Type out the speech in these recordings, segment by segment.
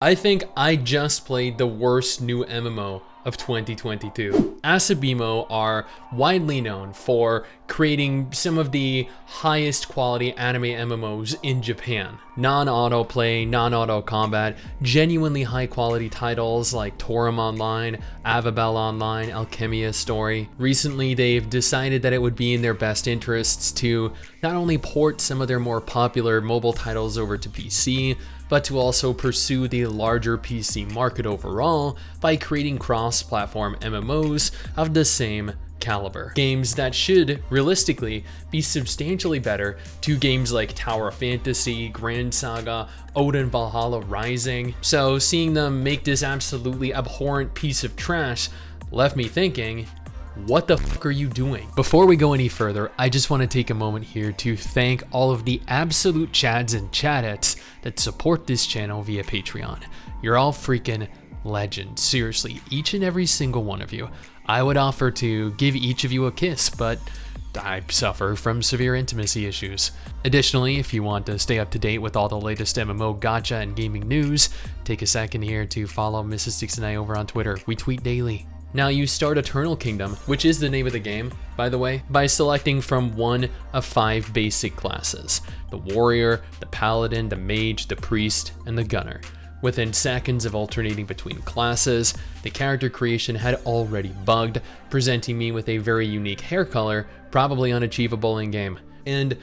I think I just played the worst new MMO of 2022. Asabimo are widely known for creating some of the highest quality anime MMOs in Japan. Non-autoplay, non-auto combat, genuinely high quality titles like Torum Online, Avabel Online, Alchemia Story. Recently, they've decided that it would be in their best interests to not only port some of their more popular mobile titles over to PC, but to also pursue the larger PC market overall by creating cross-platform MMOs of the same caliber. Games that should, realistically, be substantially better to games like Tower of Fantasy, Grand Saga, Odin Valhalla Rising. So seeing them make this absolutely abhorrent piece of trash left me thinking, what the fuck are you doing? Before we go any further, I just want to take a moment here to thank all of the absolute chads and chadettes that support this channel via Patreon. You're all freaking legends. Seriously, each and every single one of you. I would offer to give each of you a kiss, but I suffer from severe intimacy issues. Additionally, if you want to stay up to date with all the latest MMO gacha and gaming news, take a second here to follow MRSSSTIX and I over on Twitter. We tweet daily. Now you start Eternal Kingdom, which is the name of the game, by the way, by selecting from one of 5 basic classes: the warrior, the paladin, the mage, the priest, and the gunner. Within seconds of alternating between classes, the character creation had already bugged, presenting me with a very unique hair color, probably unachievable in-game. And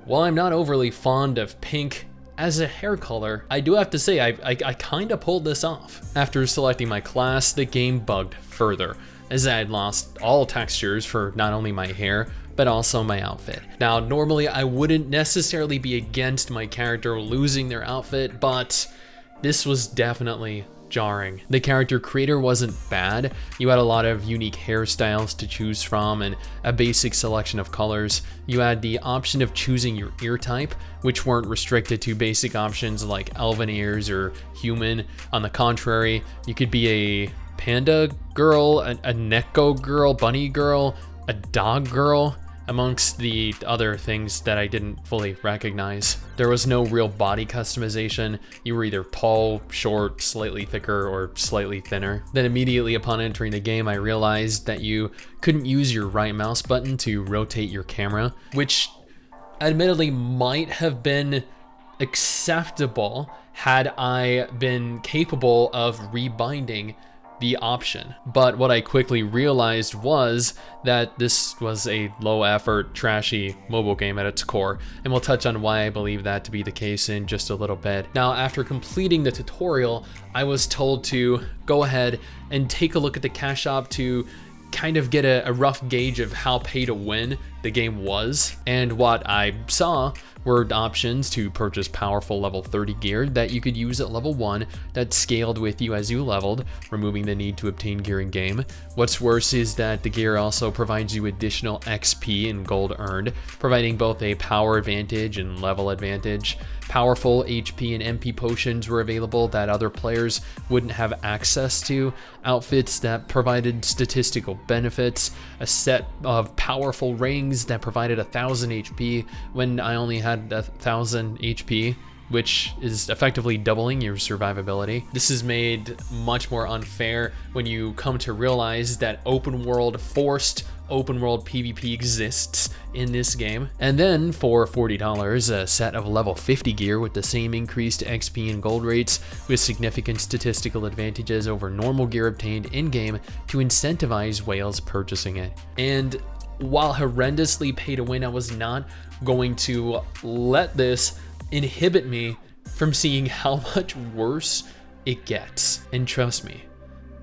while I'm not overly fond of pink as a hair color, I do have to say I kinda pulled this off. After selecting my class, the game bugged further, as I had lost all textures for not only my hair, but also my outfit. Now, normally I wouldn't necessarily be against my character losing their outfit, but this was definitely jarring. The character creator wasn't bad. You had a lot of unique hairstyles to choose from and a basic selection of colors. You had the option of choosing your ear type, which weren't restricted to basic options like elven ears or human. On the contrary, you could be a panda girl, a neko girl, bunny girl, a dog girl, amongst the other things that I didn't fully recognize. There was no real body customization. You were either tall, short, slightly thicker, or slightly thinner. Then immediately upon entering the game, I realized that you couldn't use your right mouse button to rotate your camera, which admittedly might have been acceptable had I been capable of rebinding the option. But what I quickly realized was that this was a low effort, trashy mobile game at its core, and we'll touch on why I believe that to be the case in just a little bit. Now, after completing the tutorial, I was told to go ahead and take a look at the cash shop to kind of get a rough gauge of how pay to win the game was. And what I saw were options to purchase powerful level 30 gear that you could use at level 1 that scaled with you as you leveled, removing the need to obtain gear in game. What's worse is that the gear also provides you additional XP and gold earned, providing both a power advantage and level advantage. Powerful HP and MP potions were available that other players wouldn't have access to, outfits that provided statistical benefits, a set of powerful rings that provided 1000 HP when I only had 1000 HP, which is effectively doubling your survivability. This is made much more unfair when you come to realize that forced open world PvP exists in this game. And then for $40, a set of level 50 gear with the same increased XP and gold rates with significant statistical advantages over normal gear obtained in-game to incentivize whales purchasing it. And while horrendously pay to win, I was not going to let this inhibit me from seeing how much worse it gets. And trust me,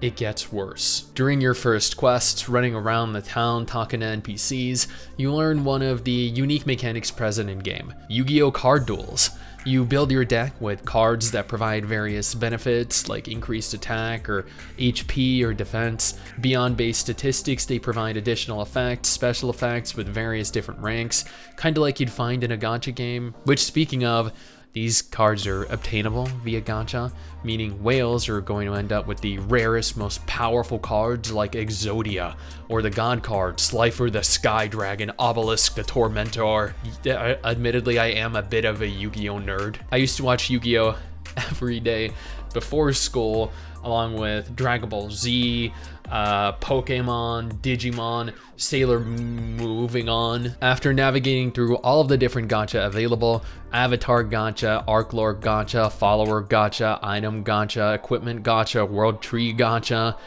it gets worse. During your first quests, running around the town talking to NPCs, you learn one of the unique mechanics present in game: Yu-Gi-Oh! Card duels. You build your deck with cards that provide various benefits like increased attack or HP or defense. Beyond base statistics, they provide additional effects, special effects with various different ranks, kind of like you'd find in a gacha game. Which, speaking of, these cards are obtainable via gacha, meaning whales are going to end up with the rarest, most powerful cards like Exodia, or the god card, Slifer the Sky Dragon, Obelisk the Tormentor. Admittedly, I am a bit of a Yu-Gi-Oh nerd. I used to watch Yu-Gi-Oh every day before school, along with Dragon Ball Z, Pokemon, Digimon, Sailor Moving On. After navigating through all of the different gacha available, Avatar gacha, Arc Lore gacha, Follower gacha, Item gacha, Equipment gacha, World Tree gacha,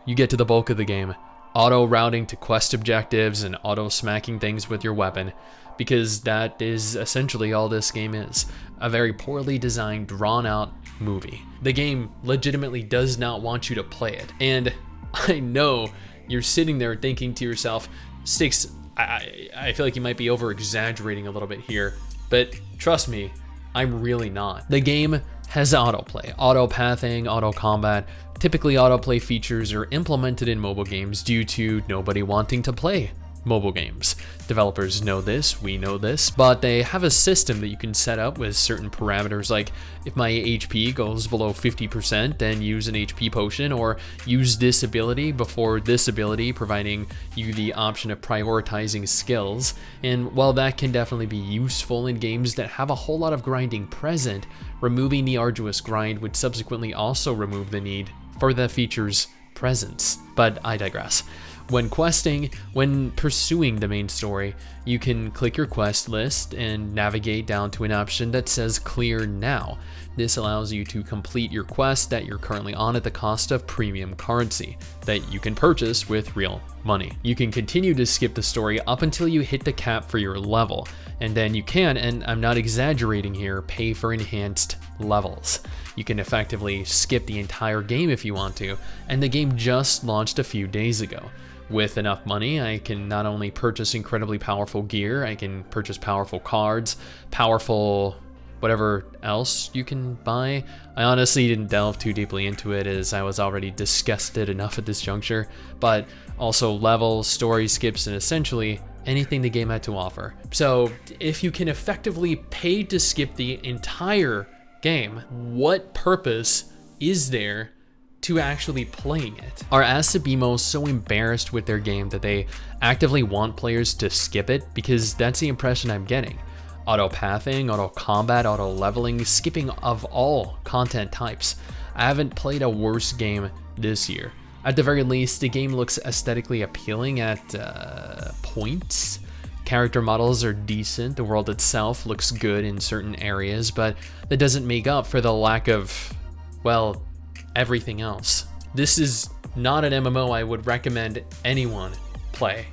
you get to the bulk of the game. Auto routing to quest objectives and auto smacking things with your weapon, because that is essentially all this game is. A very poorly designed, drawn out movie. The game legitimately does not want you to play it. And I know you're sitting there thinking to yourself, STIX, I feel like you might be over exaggerating a little bit here, but trust me, I'm really not. The game has autoplay, auto pathing, auto combat. Typically autoplay features are implemented in mobile games due to nobody wanting to play mobile games. Developers know this, we know this, but they have a system that you can set up with certain parameters, like if my HP goes below 50%, then use an HP potion, or use this ability before this ability, providing you the option of prioritizing skills. And while that can definitely be useful in games that have a whole lot of grinding present, removing the arduous grind would subsequently also remove the need for the feature's presence. But I digress. When questing, when pursuing the main story, you can click your quest list and navigate down to an option that says Clear Now. This allows you to complete your quest that you're currently on at the cost of premium currency that you can purchase with real money. You can continue to skip the story up until you hit the cap for your level, and then you can, and I'm not exaggerating here, pay for enhanced levels. You can effectively skip the entire game if you want to, and the game just launched a few days ago. With enough money, I can not only purchase incredibly powerful gear, I can purchase powerful cards, powerful whatever else you can buy. I honestly didn't delve too deeply into it as I was already disgusted enough at this juncture, but also levels, story skips, and essentially anything the game had to offer. So if you can effectively pay to skip the entire game, what purpose is there to actually playing it? Are Asabimo so embarrassed with their game that they actively want players to skip it? Because that's the impression I'm getting. Auto pathing, auto combat, auto leveling, skipping of all content types. I haven't played a worse game this year. At the very least, the game looks aesthetically appealing at points. Character models are decent, the world itself looks good in certain areas, but that doesn't make up for the lack of, well, everything else. This is not an MMO I would recommend anyone play.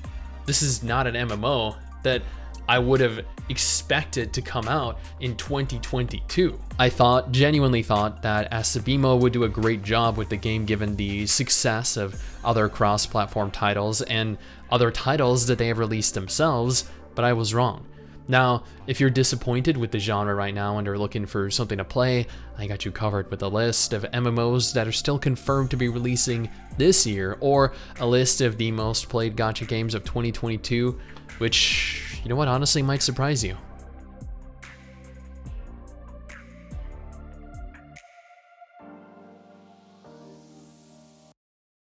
This is not an MMO that I would have expected to come out in 2022. I genuinely thought that Asabimo would do a great job with the game given the success of other cross-platform titles and other titles that they have released themselves, but I was wrong. Now, if you're disappointed with the genre right now and are looking for something to play, I got you covered with a list of MMOs that are still confirmed to be releasing this year, or a list of the most played gacha games of 2022, which, you know what, honestly might surprise you.